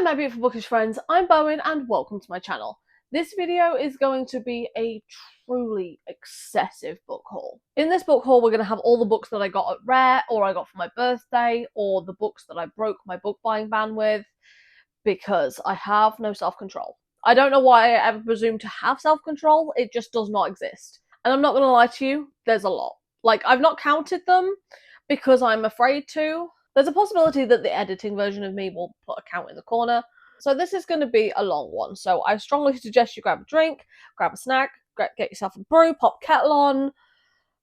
Hi my beautiful bookish friends, I'm Bowen and welcome to my channel. This video is going to be a truly excessive book haul. In this book haul we're going to have all the books that I got at Rare or I got for my birthday or the books that I broke my book buying ban with because I have no self-control. I don't know why I ever presumed to have self-control, it just does not exist. And I'm not going to lie to you, there's a lot. Like, I've not counted them because I'm afraid to. There's a possibility that the editing version of me will put a count in the corner. So this is going to be a long one. So I strongly suggest you grab a drink, grab a snack, get yourself a brew, pop kettle on,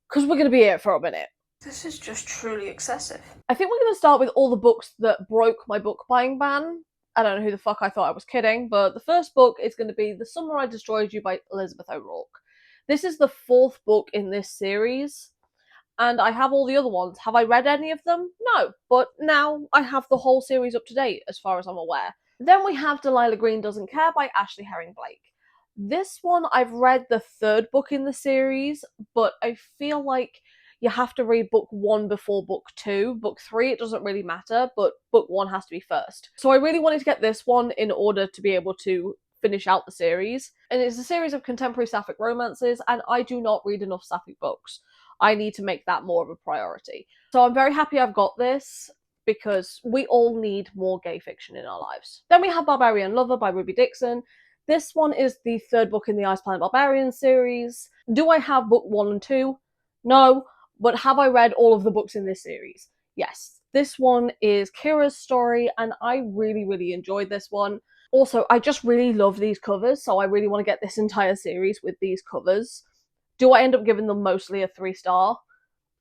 because we're going to be here for a minute. This is just truly excessive. I think we're going to start with all the books that broke my book buying ban. I don't know who the fuck I thought I was kidding, but the first book is going to be The Summer I Destroyed You by Elizabeth O'Rourke. This is the fourth book in this series. And I have all the other ones. Have I read any of them? No, but now I have the whole series up to date as far as I'm aware. Then we have Delilah Green Doesn't Care by Ashley Herring Blake. This one, I've read the third book in the series, but I feel like you have to read book 1 before book 2. Book 3, it doesn't really matter, but book 1 has to be first. So I really wanted to get this one in order to be able to finish out the series. And it's a series of contemporary sapphic romances, and I do not read enough sapphic books. I need to make that more of a priority. So I'm very happy I've got this, because we all need more gay fiction in our lives. Then we have Barbarian Lover by Ruby Dixon. This one is the third book in the Ice Planet Barbarian series. Do I have book 1 and 2? No, but have I read all of the books in this series? Yes. This one is Kira's story, and I really enjoyed this one. Also, I just really love these covers, so I really want to get this entire series with these covers. Do I end up giving them mostly a 3-star?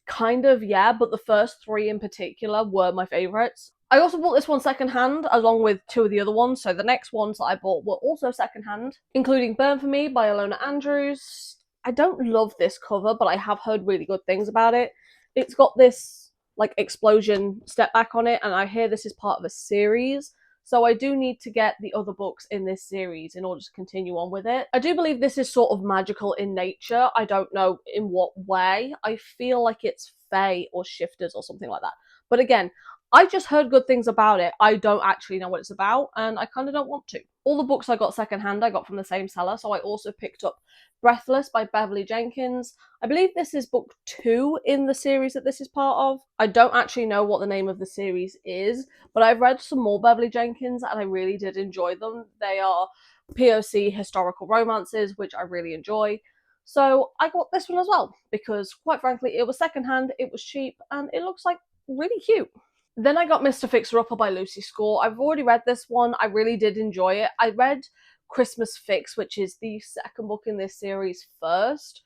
Kind of, yeah, but the first 3 in particular were my favourites. I also bought this one secondhand, along with 2 of the other ones, so the next ones that I bought were also secondhand, including Burn For Me by Alona Andrews. I don't love this cover, but I have heard really good things about it. It's got this, like, explosion step back on it, and I hear this is part of a series. So I do need to get the other books in this series in order to continue on with it. I do believe this is sort of magical in nature. I don't know in what way. I feel like it's fae or shifters or something like that. But again, I just heard good things about it. I don't actually know what it's about, and I kind of don't want to. All the books I got secondhand I got from the same seller, so I also picked up Breathless by Beverly Jenkins. I believe this is book 2 in the series that this is part of. I don't actually know what the name of the series is, but I've read some more Beverly Jenkins and I really did enjoy them. They are POC historical romances, which I really enjoy. So I got this one as well, because quite frankly, it was secondhand, it was cheap, and it looks like really cute. Then I got Mr. Fixer-Upper by Lucy Score. I've already read this one. I really did enjoy it. I read Christmas Fix, which is the second book in this series, first.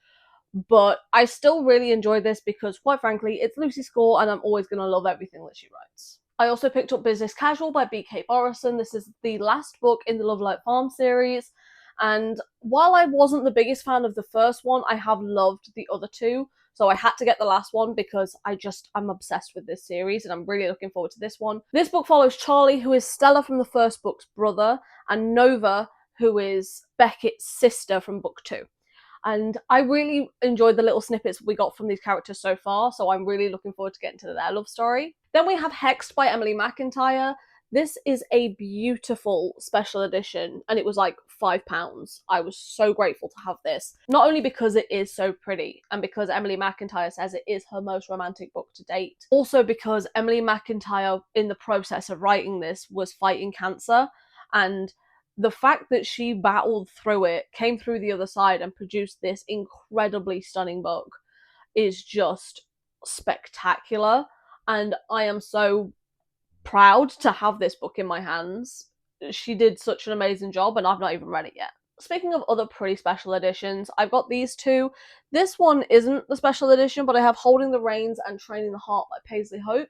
But I still really enjoy this because, quite frankly, it's Lucy Score and I'm always going to love everything that she writes. I also picked up Business Casual by B.K. Borison. This is the last book in the Love Light Farm series. And while I wasn't the biggest fan of the first one, I have loved the other 2. So I had to get the last one because I'm obsessed with this series and I'm really looking forward to this one. This book follows Charlie, who is Stella from the first book's brother, and Nova, who is Beckett's sister from book 2. And I really enjoyed the little snippets we got from these characters so far, so I'm really looking forward to getting to their love story. Then we have Hexed by Emily McIntyre. This is a beautiful special edition, and it was like £5. I was so grateful to have this. Not only because it is so pretty, and because Emily McIntyre says it is her most romantic book to date, also because Emily McIntyre, in the process of writing this, was fighting cancer, and the fact that she battled through it, came through the other side, and produced this incredibly stunning book is just spectacular, and I am so proud to have this book in my hands. She did such an amazing job and I've not even read it yet. Speaking of other pretty special editions, I've got these 2. This one isn't the special edition, but I have Holding the Reins and Training the Heart by Paisley Hope.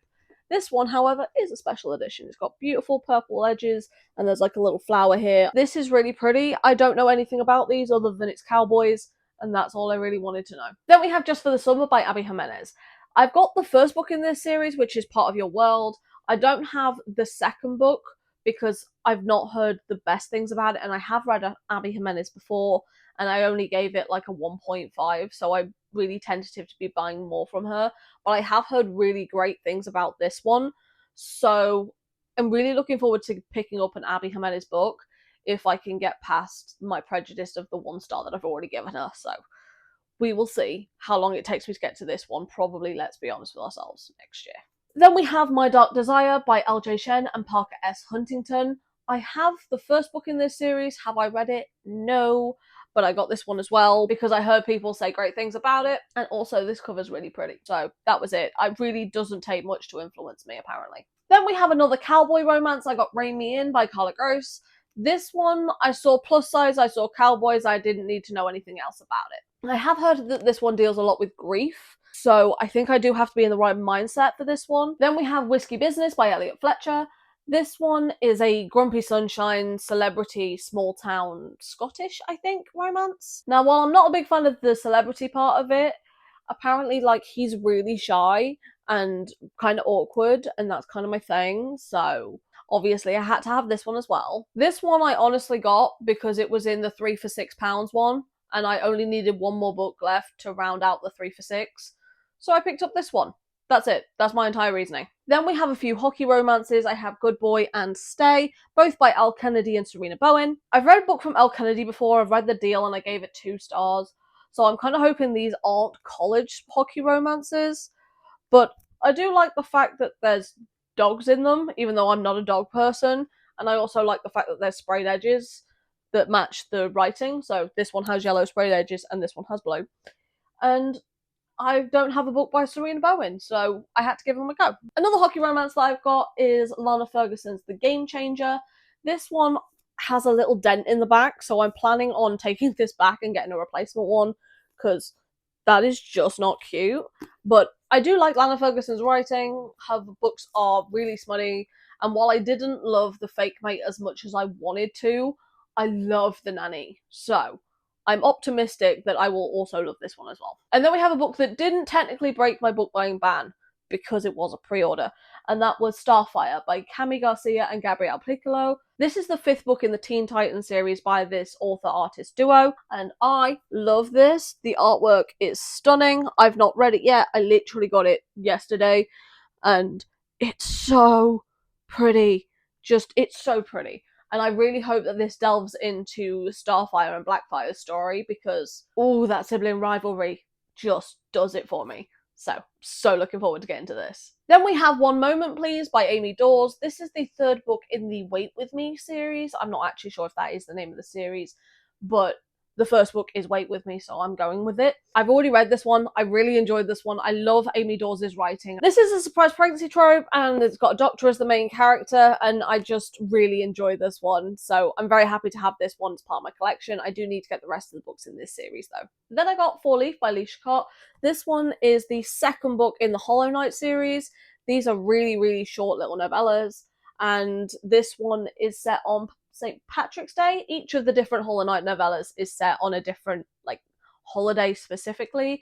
This one, however, is a special edition. It's got beautiful purple edges and there's like a little flower here. This is really pretty. I don't know anything about these other than it's cowboys, and that's all I really wanted to know. Then we have Just for the Summer by Abby Jimenez. I've got the first book in this series, which is Part of Your World. I don't have the second book because I've not heard the best things about it, and I have read Abby Jimenez before and I only gave it like a 1.5, so I'm really tentative to be buying more from her, but I have heard really great things about this one, so I'm really looking forward to picking up an Abby Jimenez book if I can get past my prejudice of the 1 star that I've already given her. So we will see how long it takes me to get to this one. Probably, let's be honest with ourselves, next year. Then we have My Dark Desire by L.J. Shen and Parker S. Huntington. I have the first book in this series. Have I read it? No. But I got this one as well because I heard people say great things about it. And also, this cover's really pretty. So that was it. It really doesn't take much to influence me, apparently. Then we have another cowboy romance. I got Rein Me In by Carla Gross. This one, I saw plus size, I saw cowboys. I didn't need to know anything else about it. I have heard that this one deals a lot with grief. So I think I do have to be in the right mindset for this one. Then we have Whiskey Business by Elliot Fletcher. This one is a Grumpy Sunshine celebrity, small town, Scottish, I think, romance. Now, while I'm not a big fan of the celebrity part of it, apparently, like, he's really shy and kind of awkward, and that's kind of my thing, so obviously I had to have this one as well. This one I honestly got because it was in the 3 for £6 one, and I only needed one more book left to round out the 3 for £6, so I picked up this one. That's it. That's my entire reasoning. Then we have a few hockey romances. I have Good Boy and Stay, both by Elle Kennedy and Serena Bowen. I've read a book from Elle Kennedy before. I've read The Deal and I gave it 2 stars. So I'm kind of hoping these aren't college hockey romances. But I do like the fact that there's dogs in them, even though I'm not a dog person. And I also like the fact that there's sprayed edges that match the writing. So this one has yellow sprayed edges and this one has blue. And I don't have a book by Serena Bowen, so I had to give them a go. Another hockey romance that I've got is Lana Ferguson's The Game Changer. This one has a little dent in the back, so I'm planning on taking this back and getting a replacement one, because that is just not cute. But I do like Lana Ferguson's writing. Her books are really smutty, and while I didn't love The Fake Mate as much as I wanted to, I love The Nanny. So I'm optimistic that I will also love this one as well. And then we have a book that didn't technically break my book buying ban because it was a pre-order, and that was Starfire by Cami Garcia and Gabrielle Piccolo. This is the 5th book in the Teen Titans series by this author-artist duo, and I love this. The artwork is stunning. I've not read it yet. I literally got it yesterday, and it's so pretty. It's so pretty. And I really hope that this delves into Starfire and Blackfire's story because, that sibling rivalry just does it for me. So looking forward to getting to this. Then we have One Moment Please by Amy Dawes. This is the 3rd book in the Wait With Me series. I'm not actually sure if that is the name of the series, but the first book is Wait With Me, so I'm going with it. I've already read this one. I really enjoyed this one. I love Amy Dawes' writing. This is a surprise pregnancy trope, and it's got a doctor as the main character, and I just really enjoy this one. So I'm very happy to have this one as part of my collection. I do need to get the rest of the books in this series, though. Then I got Four Leaf by Lee Shacott. This one is the 2nd book in the Hollow Knight series. These are really, really short little novellas, and this one is set on St. Patrick's Day. Each of the different Hollow Knight novellas is set on a different, holiday specifically,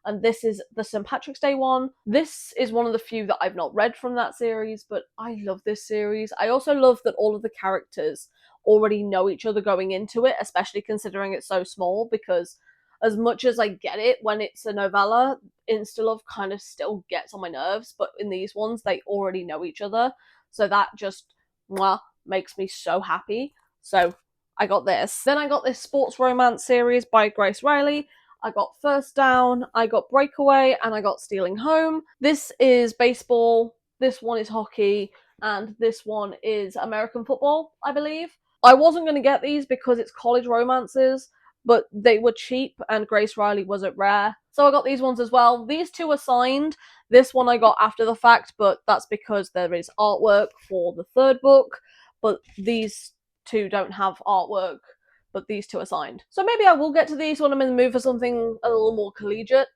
and this is the St. Patrick's Day one. This is one of the few that I've not read from that series, but I love this series. I also love that all of the characters already know each other going into it, especially considering it's so small, because as much as I get it when it's a novella, Insta-love kind of still gets on my nerves, but in these ones, they already know each other, so that just makes me so happy. So I got this. Then I got this sports romance series by Grace Riley. I got First Down, I got Breakaway, and I got Stealing Home. This is baseball, this one is hockey, and this one is American football, I believe. I wasn't going to get these because it's college romances, but they were cheap and Grace Riley wasn't rare, so I got these ones as well. These 2 are signed. This one I got after the fact, but that's because there is artwork for the 3rd book, but these 2 don't have artwork, but these 2 are signed. So maybe I will get to these when I'm in the mood for something a little more collegiate.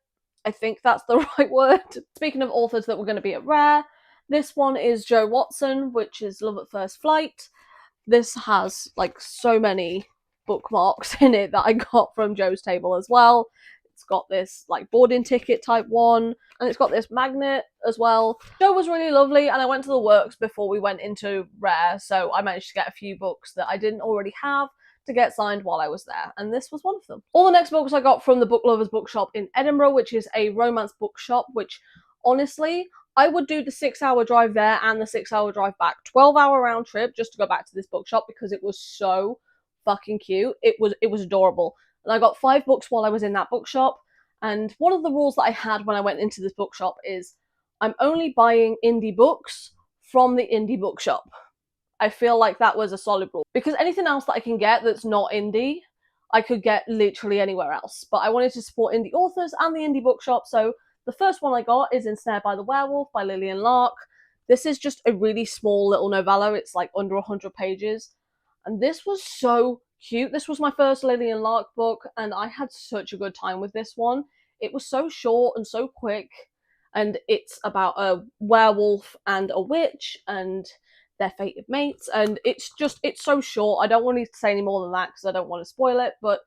I think that's the right word. Speaking of authors that were going to be at Rare, this one is Joe Watson, which is Love at First Flight. This has, so many bookmarks in it that I got from Joe's table as well. It's got this boarding ticket type one, and it's got this magnet as well. Joe was really lovely, and I went to the works before we went into Rare, so I managed to get a few books that I didn't already have to get signed while I was there, and this was one of them. All the next books I got from the Book Lovers Bookshop in Edinburgh, which is a romance bookshop, which honestly I would do the 6-hour drive there and the 6-hour drive back. 12-hour round trip just to go back to this bookshop because it was so fucking cute. It was adorable. And I got 5 books while I was in that bookshop. And one of the rules that I had when I went into this bookshop is I'm only buying indie books from the indie bookshop. I feel like that was a solid rule. Because anything else that I can get that's not indie, I could get literally anywhere else. But I wanted to support indie authors and the indie bookshop, so the first one I got is Ensnared by the Werewolf by Lillian Lark. This is just a really small little novella. It's like under 100 pages. And this was so cute. This was my first Lillian Lark book, and I had such a good time with this one. It was so short and so quick, and it's about a werewolf and a witch and their fated mates, and it's so short. I don't want to say any more than that because I don't want to spoil it, but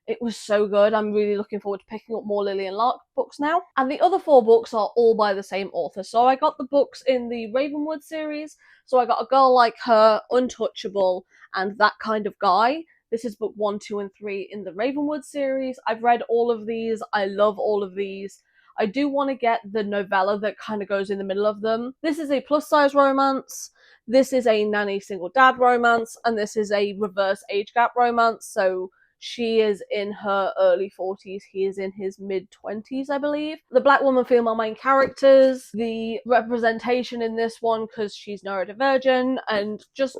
it was so good. I'm really looking forward to picking up more Lillian Lark books now. And the other 4 books are all by the same author. So I got the books in the Ravenwood series. So I got A Girl Like Her, Untouchable, and That Kind of Guy. This is book 1, 2, and 3 in the Ravenwood series. I've read all of these. I love all of these. I do want to get the novella that kind of goes in the middle of them. This is a plus-size romance. This is a nanny single dad romance. And this is a reverse age gap romance. So she is in her early 40s, he is in his mid-20s, I believe. The black woman female main characters, the representation in this one, because she's neurodivergent, and just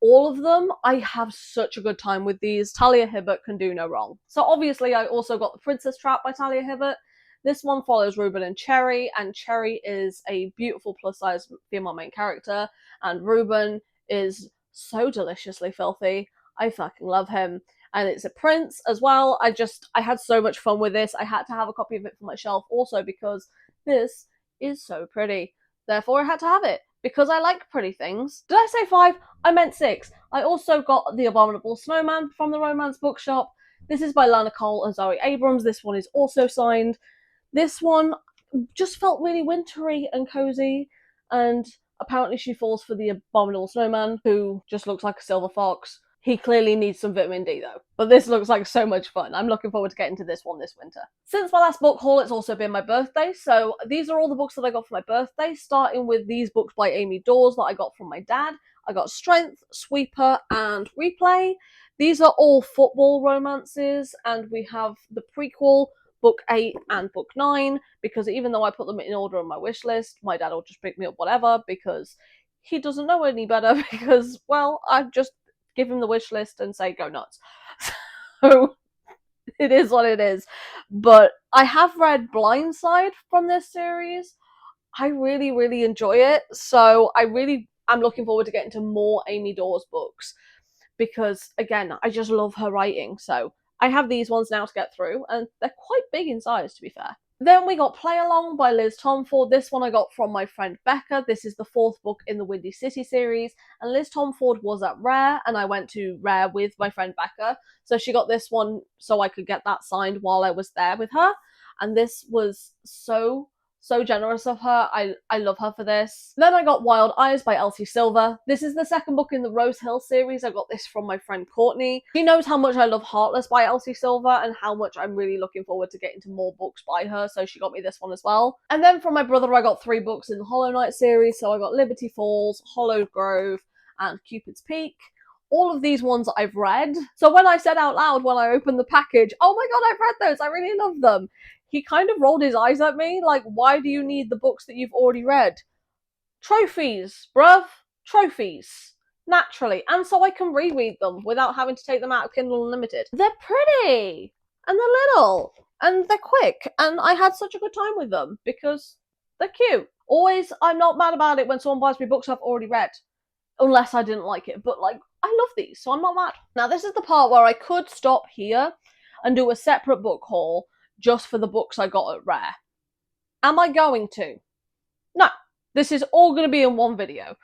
all of them, I have such a good time with these. Talia Hibbert can do no wrong. So obviously I also got The Princess Trap by Talia Hibbert. This one follows Ruben and Cherry is a beautiful plus-size female main character, and Ruben is so deliciously filthy. I fucking love him. And it's a prince as well. I had so much fun with this. I had to have a copy of it for my shelf also because this is so pretty. Therefore, I had to have it because I like pretty things. Did I say 5? I meant 6. I also got The Abominable Snowman from the Romance Bookshop. This is by Lana Cole and Zoe Abrams. This one is also signed. This one just felt really wintry and cozy, and apparently she falls for the Abominable Snowman, who just looks like a silver fox. He clearly needs some vitamin D though. But this looks like so much fun. I'm looking forward to getting to this one this winter. Since my last book haul, it's also been my birthday, so these are all the books that I got for my birthday, starting with these books by Amy Dawes that I got from my dad. I got Strength, Sweeper, and Replay. These are all football romances, and we have the prequel, book 8 and book 9, because even though I put them in order on my wish list, my dad will just pick me up whatever, because he doesn't know any better, because, well, I just give him the wish list and say go nuts. So it is what it is. But I have read Blindside from this series. I really, really enjoy it. So I'm looking forward to getting to more Amy Dawes books because, again, I just love her writing. So I have these ones now to get through, and they're quite big in size, to be fair. Then we got Play Along by Liz Tomford. This one I got from my friend Becca. This is the 4th book in the Windy City series. And Liz Tomford was at Rare, and I went to Rare with my friend Becca. So she got this one so I could get that signed while I was there with her. And this was so generous of her. I love her for this. Then I got Wild Eyes by Elsie Silver. This is the 2nd book in the Rose Hill series. I got this from my friend Courtney. She knows how much I love Heartless by Elsie Silver and how much I'm really looking forward to getting to more books by her, so she got me this one as well. And then from my brother, I got 3 books in the Hollow Knight series. So I got Liberty Falls, Hollowed Grove, and Cupid's Peak. All of these ones I've read. So when I said out loud when I opened the package, oh my god, I've read those, I really love them, he kind of rolled his eyes at me, like, why do you need the books that you've already read? Trophies, bruv. Trophies. Naturally. And so I can reread them without having to take them out of Kindle Unlimited. They're pretty. And they're little. And they're quick. And I had such a good time with them because they're cute. Always, I'm not mad about it when someone buys me books I've already read. Unless I didn't like it. But, like, I love these, so I'm not mad. Now, this is the part where I could stop here and do a separate book haul just for the books I got at Rare. Am I going to? No. This is all going to be in one video.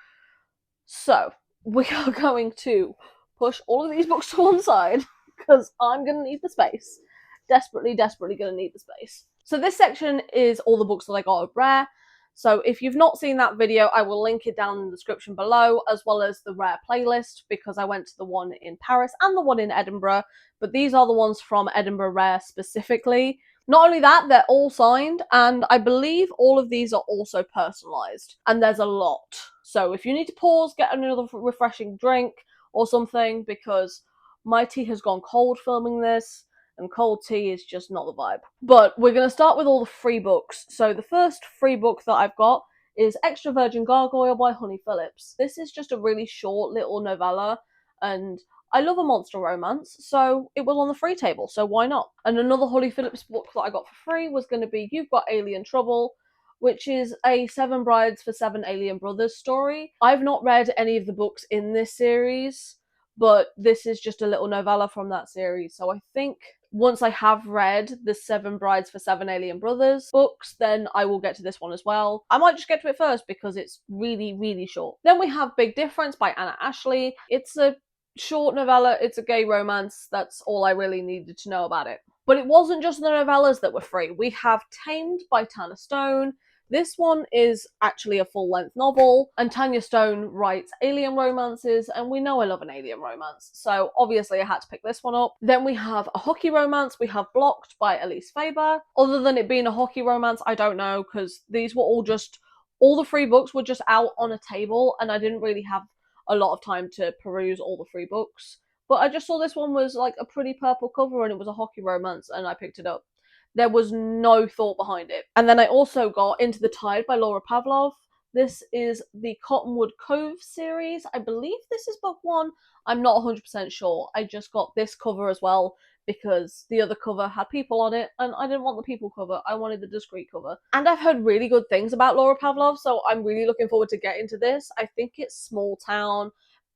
So, we are going to push all of these books to one side, because I'm going to need the space. Desperately going to need the space. So this section is all the books that I got at Rare. So if you've not seen that video, I will link it down in the description below, as well as the Rare playlist, because I went to the one in Paris and the one in Edinburgh. But these are the ones from Edinburgh Rare specifically. Not only that, they're all signed, and I believe all of these are also personalised, and there's a lot. So if you need to pause, get another refreshing drink or something, because my tea has gone cold filming this, and cold tea is just not the vibe. But we're going to start with all the free books. So the first free book that I've got is Extra Virgin Gargoyle by Honey Phillips. This is just a really short little novella, and I love a monster romance, so it was on the free table, so why not? And another Holly Phillips book that I got for free was going to be You've Got Alien Trouble, which is a 7 Brides for 7 Alien Brothers story. I've not read any of the books in this series, but this is just a little novella from that series, so I think once I have read the 7 Brides for 7 Alien Brothers books, then I will get to this one as well. I might just get to it first because it's really, really short. Then we have Big Difference by Anna Ashley. It's a short novella, it's a gay romance, that's all I really needed to know about it. But it wasn't just the novellas that were free. We have Tamed by Tanya Stone. This one is actually a full-length novel, and Tanya Stone writes alien romances, and we know I love an alien romance, so obviously I had to pick this one up. Then we have a hockey romance. We have Blocked by Elise Faber. Other than it being a hockey romance, I don't know, because these were all the free books were just out on a table, and I didn't really have a lot of time to peruse all the free books. But I just saw this one was like a pretty purple cover, and it was a hockey romance, and I picked it up. There was no thought behind it. And then I also got Into the Tide by Laura Pavlov. This is the Cottonwood Cove series. I believe this is book 1. I'm not 100% sure. I just got this cover as well because the other cover had people on it, and I didn't want the people cover. I wanted the discreet cover. And I've heard really good things about Laura Pavlov, so I'm really looking forward to getting to this. I think it's small town,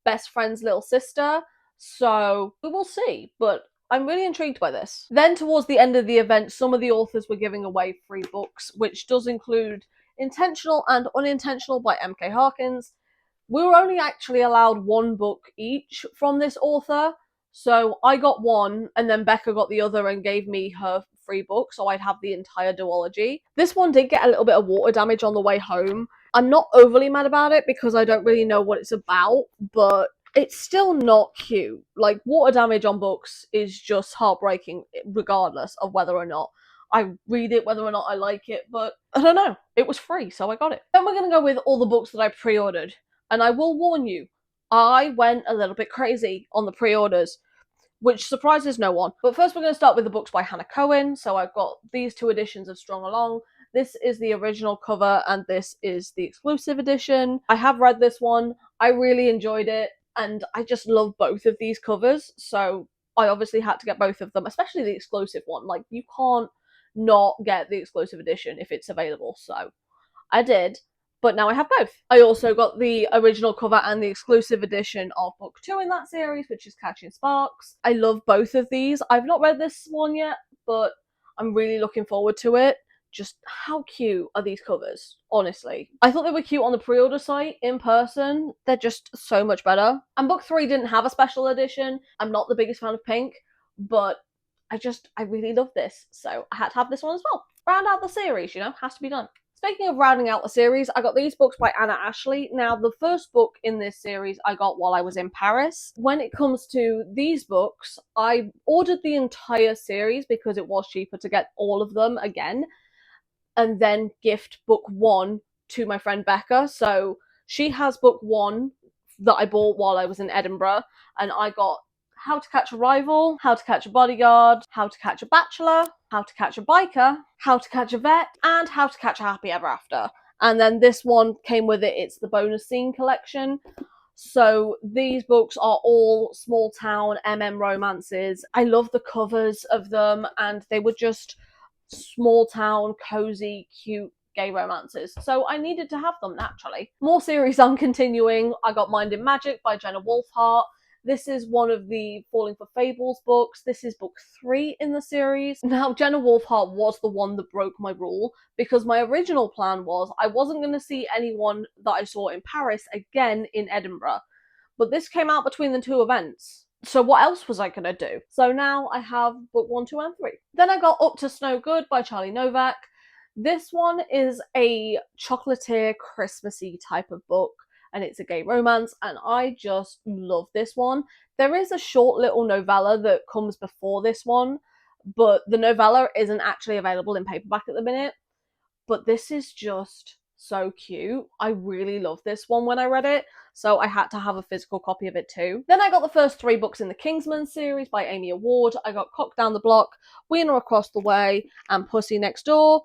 best friend's little sister, so we will see, but I'm really intrigued by this. Then towards the end of the event, some of the authors were giving away free books, which does include Intentional and Unintentional by M.K. Harkins. We were only actually allowed 1 book each from this author, so I got one, and then Becca got the other and gave me her free book, so I'd have the entire duology. This one did get a little bit of water damage on the way home. I'm not overly mad about it because I don't really know what it's about, but it's still not cute. Like, water damage on books is just heartbreaking regardless of whether or not I read it, whether or not I like it, but I don't know. It was free, so I got it. Then we're going to go with all the books that I pre-ordered. And I will warn you, I went a little bit crazy on the pre-orders, which surprises no one. But first we're going to start with the books by Hannah Cohen. So I've got these 2 editions of Strung Along. This is the original cover, and this is the exclusive edition. I have read this one. I really enjoyed it. And I just love both of these covers, so I obviously had to get both of them, especially the exclusive one. Like, you can't not get the exclusive edition if it's available, so I did, but now I have both. I also got the original cover and the exclusive edition of book 2 in that series, which is Catching Sparks. I love both of these. I've not read this one yet, but I'm really looking forward to it. Just how cute are these covers, honestly. I thought they were cute on the pre-order site. In person, they're just so much better. And book 3 didn't have a special edition. I'm not the biggest fan of pink, but I really love this, so I had to have this one as well. Round out the series, you know, has to be done. Speaking of rounding out the series, I got these books by Anna Ashley. Now, the first book in this series I got while I was in Paris. When it comes to these books, I ordered the entire series because it was cheaper to get all of them again, and then gift book 1 to my friend Becca. So she has book 1 that I bought while I was in Edinburgh, and I got How to Catch a Rival, How to Catch a Bodyguard, How to Catch a Bachelor, How to Catch a Biker, How to Catch a Vet, and How to Catch a Happy Ever After. And then this one came with it. It's the bonus scene collection. So these books are all small town romances. I love the covers of them, and they were just small town, cozy, cute gay romances. So I needed to have them naturally. More series I'm continuing. I got Mind in Magic by Jenna Wolfhart. This is one of the Falling for Fables books. This is book 3 in the series. Now, Jenna Wolfhart was the one that broke my rule, because my original plan was I wasn't going to see anyone that I saw in Paris again in Edinburgh. But this came out between the 2 events. So what else was I going to do? So now I have book 1, 2, and 3. Then I got Up to Snow Good by Charlie Novak. This one is a chocolatier, Christmassy type of book, and it's a gay romance, and I just love this one. There is a short little novella that comes before this one, but the novella isn't actually available in paperback at the minute. But this is just so cute. I really loved this one when I read it, so I had to have a physical copy of it too. Then I got the first 3 books in the Kingsman series by Amy Award. I got Cock Down the Block, Wiener Across the Way, and Pussy Next Door.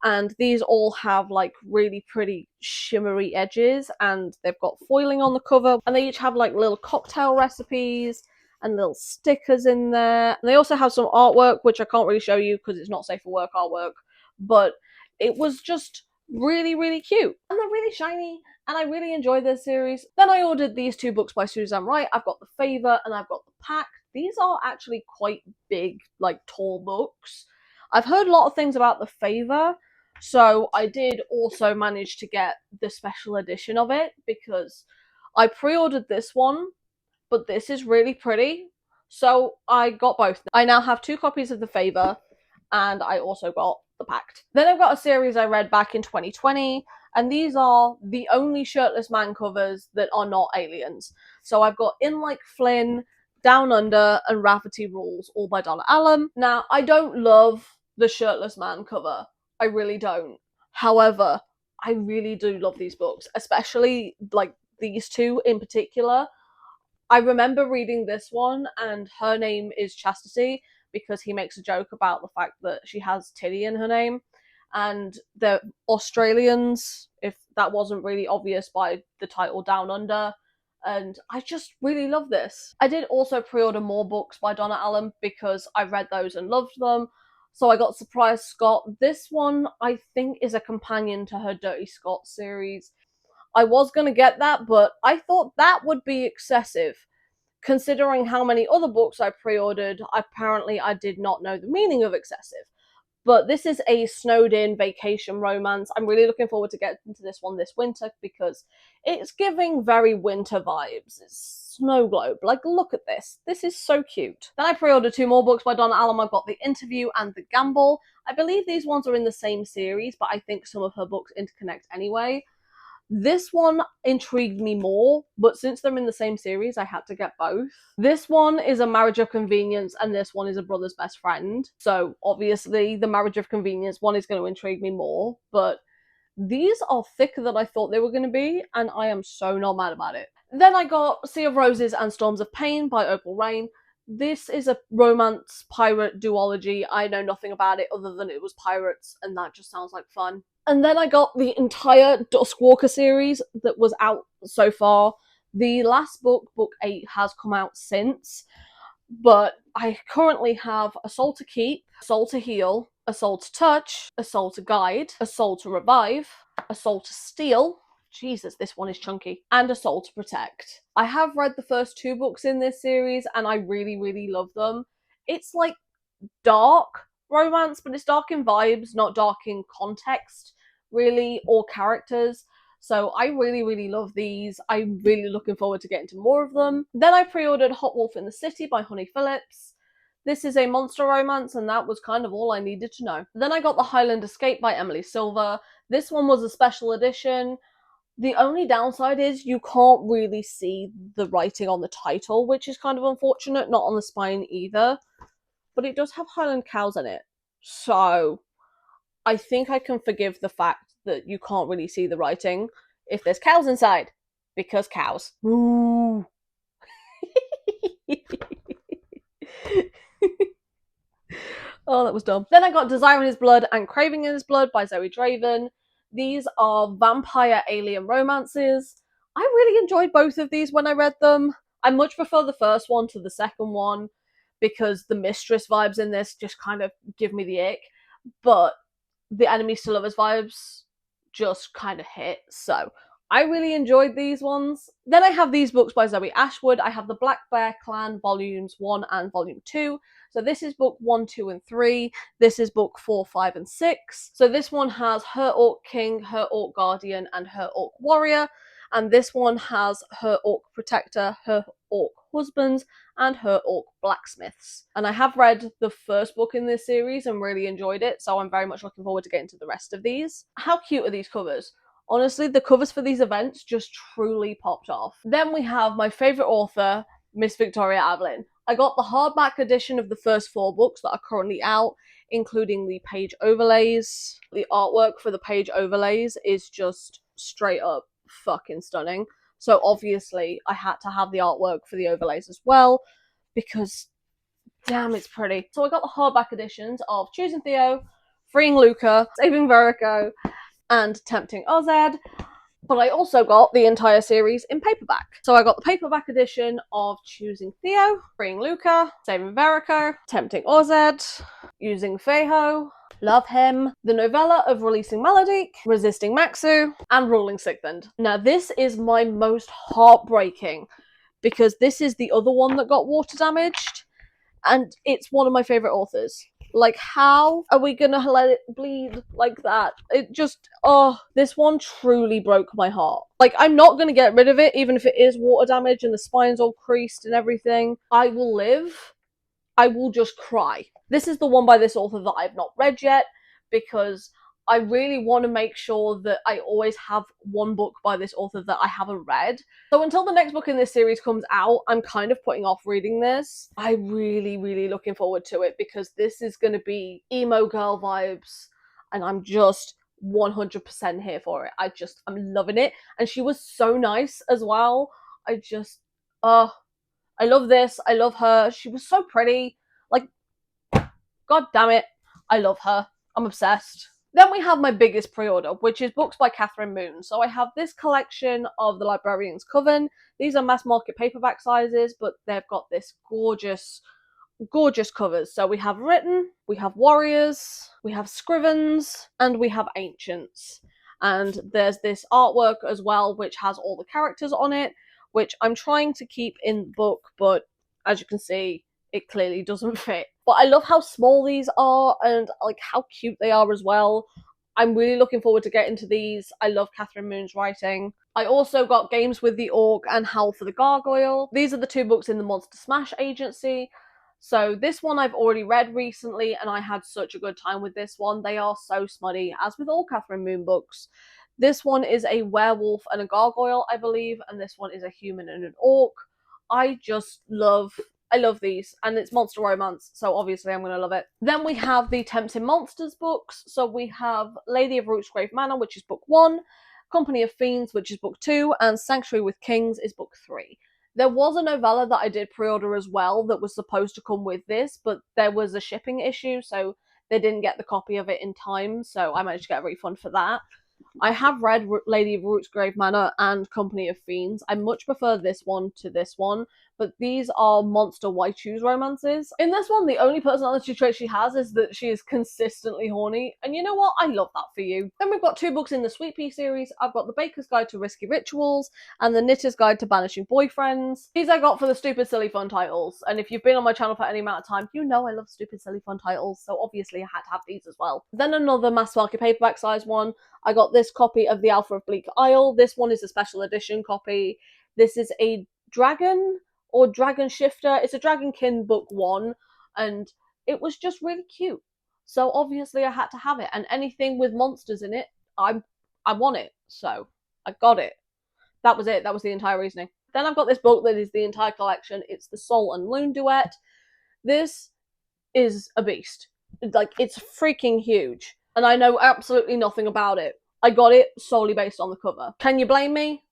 And these all have like really pretty shimmery edges, and they've got foiling on the cover, and they each have like little cocktail recipes and little stickers in there. And they also have some artwork, which I can't really show you because it's not safe for work artwork, but it was just really, really cute. And they're really shiny, and I really enjoyed this series. Then I ordered these 2 books by Suzanne Wright. I've got The Favour and I've got The Pact. These are actually quite big, like tall books. I've heard a lot of things about The Favour, so I did also manage to get the special edition of it because I pre-ordered this one, but this is really pretty, so I got both. I now have 2 copies of The Favour, and I also got The Pact. Then I've got a series I read back in 2020, and these are the only shirtless man covers that are not aliens. So I've got In Like Flynn, Down Under, and Rafferty Rules, all by Donna Allen. Now, I don't love the shirtless man cover. I really don't. However, I really do love these books, especially like these 2 in particular. I remember reading this one, and her name is Chastity because he makes a joke about the fact that she has Tilly in her name, and the Australians, if that wasn't really obvious by the title Down Under, and I just really love this. I did also pre-order more books by Donna Allen because I read those and loved them. So I got Surprise Scott. This one, I think, is a companion to her Dirty Scott series. I was going to get that, but I thought that would be excessive. Considering how many other books I pre-ordered, apparently I did not know the meaning of excessive. But this is a snowed-in vacation romance. I'm really looking forward to getting into this one this winter because it's giving very winter vibes. It's snow globe. Like, look at this. This is so cute. Then I pre-ordered 2 more books by Donna Allen. I've got The Interview and The Gamble. I believe these ones are in the same series, but I think some of her books interconnect anyway. This one intrigued me more, but since they're in the same series, I had to get both. This one is a marriage of convenience, and this one is a brother's best friend. So obviously, the marriage of convenience one is going to intrigue me more, but these are thicker than I thought they were going to be, and I am so not mad about it. Then I got Sea of Roses and Storms of Pain by Opal Rain. This is a romance pirate duology. I know nothing about it other than it was pirates, and that just sounds like fun. And then I got the entire Duskwalker series that was out so far. The last book, book 8, has come out since, but I currently have A Soul to Keep, A Soul to Heal, A Soul to Touch, A Soul to Guide, A Soul to Revive, A Soul to Steal, Jesus, this one is chunky, and A Soul to Protect. I have read the first 2 books in this series, and I really, really love them. It's like dark romance, but it's dark in vibes, not dark in context, really, or characters. So I really, really love these. I'm really looking forward to getting to more of them. Then I pre-ordered Hot Wolf in the City by Honey Phillips. This is a monster romance, and that was kind of all I needed to know. Then I got The Highland Escape by Emily Silver. This one was a special edition. The only downside is you can't really see the writing on the title, which is kind of unfortunate, not on the spine either. But it does have Highland cows in it. So I think I can forgive the fact that you can't really see the writing if there's cows inside. Because cows. Ooh. Oh, that was dumb. Then I got Desire in His Blood and Craving in His Blood by Zoe Draven. These are vampire alien romances. I really enjoyed both of these when I read them. I much prefer the first one to the second one because the mistress vibes in this just kind of give me the ick. But the enemies to lovers vibes just kind of hit. So I really enjoyed these ones. Then I have these books by Zoe Ashwood. I have the Black Bear Clan Volumes 1 and Volume 2. So this is book 1, 2, and 3. This is book 4, 5, and 6. So this one has Her Orc King, Her Orc Guardian, and Her Orc Warrior. And this one has Her Orc Protector, Her Orc Husbands, and Her Orc Blacksmiths. And I have read the first book in this series and really enjoyed it, so I'm very much looking forward to getting to the rest of these. How cute are these covers? Honestly, the covers for these events just truly popped off. Then we have my favourite author, Miss Victoria Avelin. I got the hardback edition of the first 4 books that are currently out, including the page overlays. The artwork for the page overlays is just straight up fucking stunning. So obviously I had to have the artwork for the overlays as well, because damn, it's pretty. So I got the hardback editions of Choosing Theo, Freeing Luca, Saving Verico, and Tempting Ozed. But I also got the entire series in paperback. So I got the paperback edition of Choosing Theo, Freeing Luca, Saving Verico, Tempting Ozed, Using Feiho, Love Him, the novella of Releasing Melodique, Resisting Maxu, and Ruling Sigmund. Now this is my most heartbreaking, because this is the other one that got water damaged, and it's one of my favourite authors. Like, how are we gonna let it bleed like that? It just, oh, this one truly broke my heart. Like, I'm not gonna get rid of it, even if it is water damage and the spine's all creased and everything. I will live. I will just cry. This is the one by this author that I've not read yet, because I really want to make sure that I always have one book by this author that I haven't read. So until the next book in this series comes out, I'm kind of putting off reading this. I'm really looking forward to it, because this is going to be emo girl vibes, and I'm just 100% here for it. I'm loving it. And she was so nice as well. I love this. I love her. She was so pretty. Like, god damn it. I love her. I'm obsessed. Then we have my biggest pre-order, which is books by Catherine Moon. So I have this collection of The Librarian's Coven. These are mass market paperback sizes, but they've got this gorgeous covers. So we have Written, we have Warriors, we have Scrivens, and we have Ancients. And there's this artwork as well, which has all the characters on it, which I'm trying to keep in the book, but as you can see, it clearly doesn't fit. But I love how small these are, and like how cute they are as well. I'm really looking forward to getting to these. I love Catherine Moon's writing. I also got Games with the Orc and Howl for the Gargoyle. These are the 2 books in the Monster Smash agency. So this one I've already read recently, and I had such a good time with this one. They are so smutty, as with all Catherine Moon books. This one is a werewolf and a gargoyle, I believe, and this one is a human and an orc. I love these, and it's monster romance, so obviously I'm going to love it. Then we have the Tempting Monsters books. So we have Lady of Rootsgrave Manor, which is book 1, Company of Fiends, which is book 2, and Sanctuary with Kings is book 3. There was a novella that I did pre-order as well that was supposed to come with this, but there was a shipping issue, so they didn't get the copy of it in time, so I managed to get a refund for that. I have read Lady of Rootsgrave Manor and Company of Fiends. I much prefer this one to this one, but these are monster white shoes romances. In this one, the only personality trait she has is that she is consistently horny, and you know what? I love that for you. Then we've got 2 books in the Sweet Pea series. I've got The Baker's Guide to Risky Rituals and The Knitter's Guide to Banishing Boyfriends. These I got for the stupid, silly, fun titles, and if you've been on my channel for any amount of time, you know I love stupid, silly, fun titles, so obviously I had to have these as well. Then another mass market paperback size one. I got this copy of The Alpha of Bleak Isle. This one is a special edition copy. This is a dragon or dragon shifter. It's a Dragonkin book 1, and it was just really cute. So obviously I had to have it, and anything with monsters in it, I want it. So I got it. That was it. That was the entire reasoning. Then I've got this book that is the entire collection. It's the Sol and Loon duet. This is a beast. Like, it's freaking huge. And I know absolutely nothing about it. I got it solely based on the cover. Can you blame me?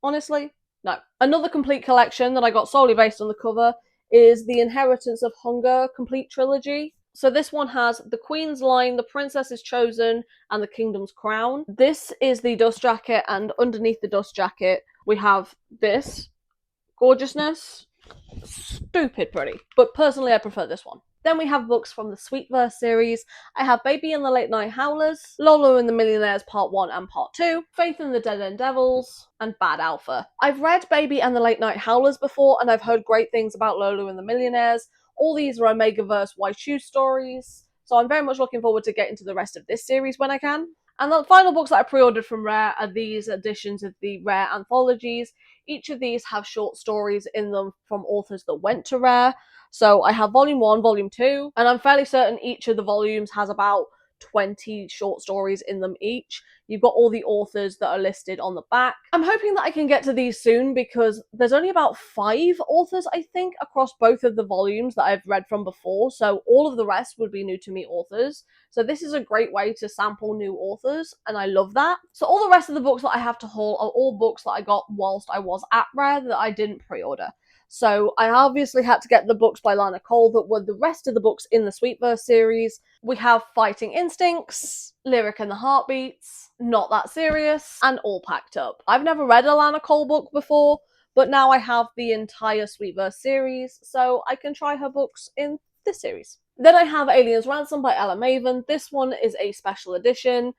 Honestly? No. Another complete collection that I got solely based on the cover is the Inheritance of Hunger complete trilogy. So this one has The Queen's Line, The Princess is Chosen, and The Kingdom's Crown. This is the dust jacket, and underneath the dust jacket we have this gorgeousness. Stupid pretty. But personally I prefer this one. Then we have books from the Sweetverse series. I have Baby and the Late Night Howlers, Lolo and the Millionaires Part 1 and Part 2, Faith and the Dead End Devils, and Bad Alpha. I've read Baby and the Late Night Howlers before, and I've heard great things about Lolo and the Millionaires. All these are Omegaverse White Shoe stories, so I'm very much looking forward to getting to the rest of this series when I can. And the final books that I pre-ordered from Rare are these editions of the Rare anthologies. Each of these have short stories in them from authors that went to Rare. So I have Volume 1, Volume 2, and I'm fairly certain each of the volumes has about 20 short stories in them each. You've got all the authors that are listed on the back. I'm hoping that I can get to these soon because there's only about 5 authors, I think, across both of the volumes that I've read from before, so all of the rest would be new to me authors. So this is a great way to sample new authors, and I love that. So all the rest of the books that I have to haul are all books that I got whilst I was at Rare that I didn't pre-order. So I obviously had to get the books by Lana Cole that were the rest of the books in the Sweetverse series. We have Fighting Instincts, Lyric and the Heartbeats, Not That Serious, and All Packed Up. I've never read a Lana Cole book before, but now I have the entire Sweetverse series, so I can try her books in this series. Then I have Alien's Ransom by Ella Maven. This one is a special edition,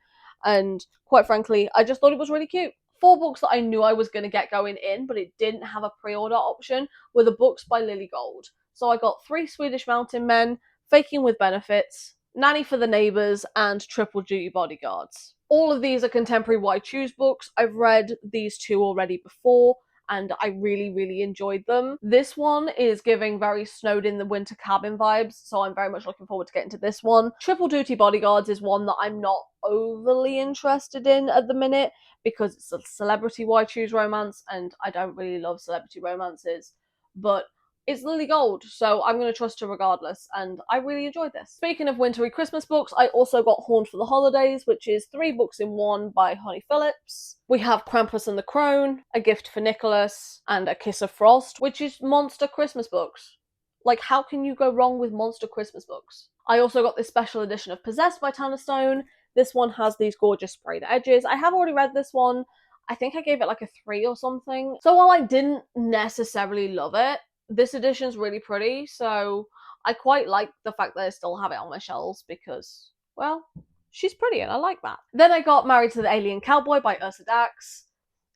and quite frankly, I just thought it was really cute. 4 books that I knew I was going to get going in, but it didn't have a pre-order option, were the books by Lily Gold. So I got 3 Swedish Mountain Men, Faking with Benefits, Nanny for the Neighbours, and Triple Duty Bodyguards. All of these are contemporary Why Choose books. I've read these 2 already before, and I really enjoyed them. This one is giving very snowed in the winter cabin vibes, so I'm very much looking forward to getting to this one. Triple Duty Bodyguards is one that I'm not overly interested in at the minute, because it's a celebrity Why Choose romance, and I don't really love celebrity romances, but it's Lily Gold, so I'm going to trust her regardless, and I really enjoyed this. Speaking of wintry Christmas books, I also got Horned for the Holidays, which is 3 books in 1 by Honey Phillips. We have Krampus and the Crone, A Gift for Nicholas, and A Kiss of Frost, which is monster Christmas books. Like, how can you go wrong with monster Christmas books? I also got this special edition of Possessed by Tanner Stone. This one has these gorgeous sprayed edges. I have already read this one. I think I gave it like a 3 or something. So while I didn't necessarily love it, this edition's really pretty, so I quite like the fact that I still have it on my shelves because, well, she's pretty and I like that. Then I got Married to the Alien Cowboy by Ursa Dax.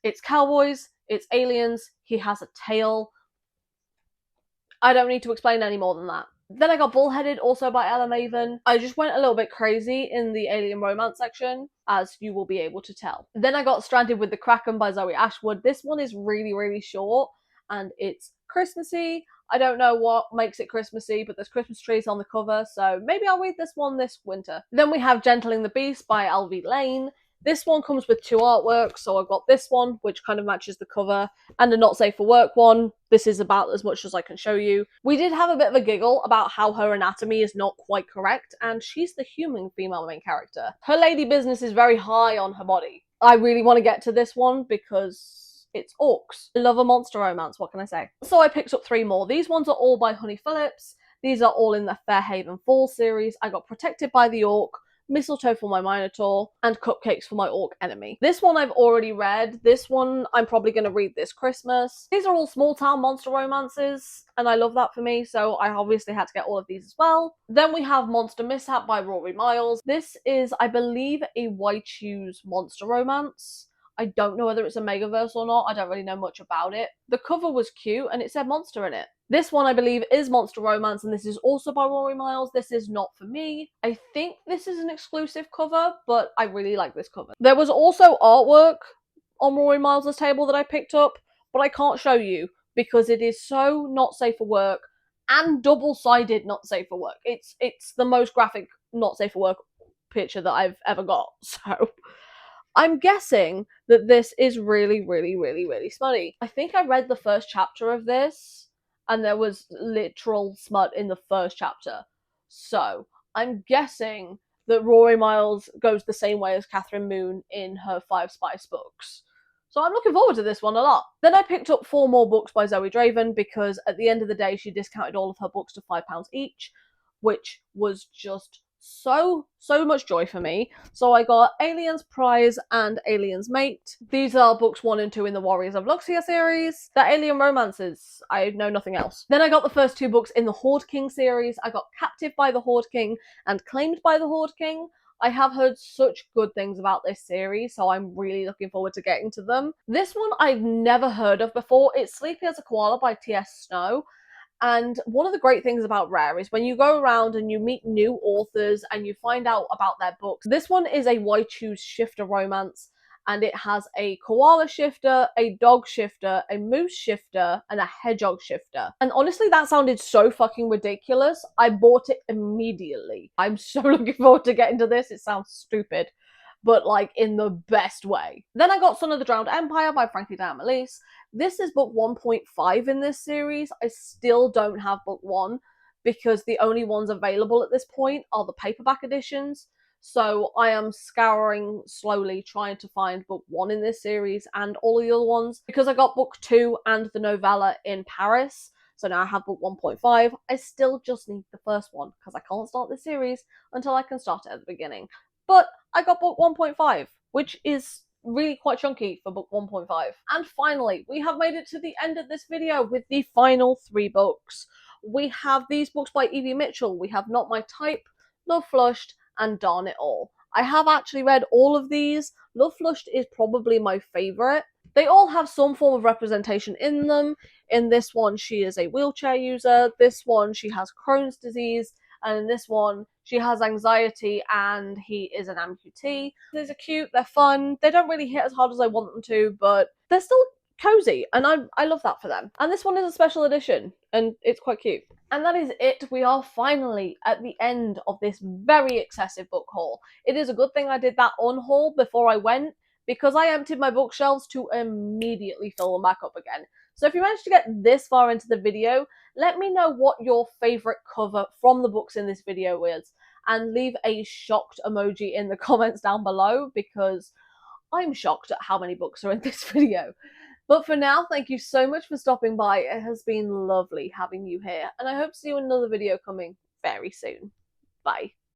It's cowboys, it's aliens, he has a tail. I don't need to explain any more than that. Then I got Bullheaded, also by Ella Maven. I just went a little bit crazy in the alien romance section, as you will be able to tell. Then I got Stranded with the Kraken by Zoe Ashwood. This one is really short, and it's Christmassy. I don't know what makes it Christmassy, but there's Christmas trees on the cover, so maybe I'll read this one this winter. Then we have Gentling the Beast by L.V. Lane. This one comes with 2 artworks, so I've got this one, which kind of matches the cover, and a Not Safe for Work one. This is about as much as I can show you. We did have a bit of a giggle about how her anatomy is not quite correct, and she's the human female main character. Her lady business is very high on her body. I really want to get to this one because it's orcs. I love a monster romance, what can I say? So I picked up 3 more. These ones are all by Honey Phillips. These are all in the Fairhaven Fall series. I got Protected by the Orc, Mistletoe for my Minotaur, and Cupcakes for my Orc Enemy. This one I've already read. This one I'm probably going to read this Christmas. These are all small town monster romances, and I love that for me, so I obviously had to get all of these as well. Then we have Monster Mishap by Rory Miles. This is, I believe, a Why Choose monster romance. I don't know whether it's a Megaverse or not. I don't really know much about it. The cover was cute and it said monster in it. This one, I believe, is Monster Romance, and this is also by Rory Miles. This is not for me. I think this is an exclusive cover, but I really like this cover. There was also artwork on Rory Miles' table that I picked up, but I can't show you because it is so not safe for work and double-sided not safe for work. It's the most graphic not safe for work picture that I've ever got, so I'm guessing that this is really smutty. I think I read the first chapter of this, and there was literal smut in the first chapter. So I'm guessing that Rory Miles goes the same way as Catherine Moon in her 5 Spice books. So I'm looking forward to this one a lot. Then I picked up 4 more books by Zoe Draven because at the end of the day she discounted all of her books to £5 each, which was just so much joy for me. So I got Alien's Prize and Alien's Mate. These are books 1 and 2 in the Warriors of Luxia series. They're alien romances. I know nothing else. Then I got the first 2 books in the Horde King series. I got Captive by the Horde King and Claimed by the Horde King. I have heard such good things about this series, so I'm really looking forward to getting to them. This one I've never heard of before. It's Sleepy as a Koala by T.S. Snow. And one of the great things about Rare is when you go around and you meet new authors and you find out about their books. This one is a Why Choose shifter romance, and it has a koala shifter, a dog shifter, a moose shifter, and a hedgehog shifter. And honestly, that sounded so fucking ridiculous. I bought it immediately. I'm so looking forward to getting to this. It sounds stupid, but like in the best way. Then I got Son of the Drowned Empire by Frankie Dan Melise. This is book 1.5 in this series. I still don't have book 1 because the only ones available at this point are the paperback editions. So I am scouring slowly trying to find book 1 in this series and all the other ones. Because I got book 2 and the novella in Paris, so now I have book 1.5. I still just need the first one because I can't start this series until I can start it at the beginning. But I got book 1.5, which is really quite chunky for book 1.5. And finally, we have made it to the end of this video with the final 3 books. We have these books by Evie Mitchell. We have Not My Type, Love Flushed, and Darn It All. I have actually read all of these. Love Flushed is probably my favourite. They all have some form of representation in them. In this one, she is a wheelchair user. This one, she has Crohn's disease. And in this one, she has anxiety and he is an amputee. These are cute, they're fun, they don't really hit as hard as I want them to, but they're still cozy, and I love that for them. And this one is a special edition, and it's quite cute. And that is it. We are finally at the end of this very excessive book haul. It is a good thing I did that unhaul before I went, because I emptied my bookshelves to immediately fill them back up again. So if you managed to get this far into the video, let me know what your favourite cover from the books in this video is, and leave a shocked emoji in the comments down below, because I'm shocked at how many books are in this video. But for now, thank you so much for stopping by. It has been lovely having you here, and I hope to see you in another video coming very soon. Bye.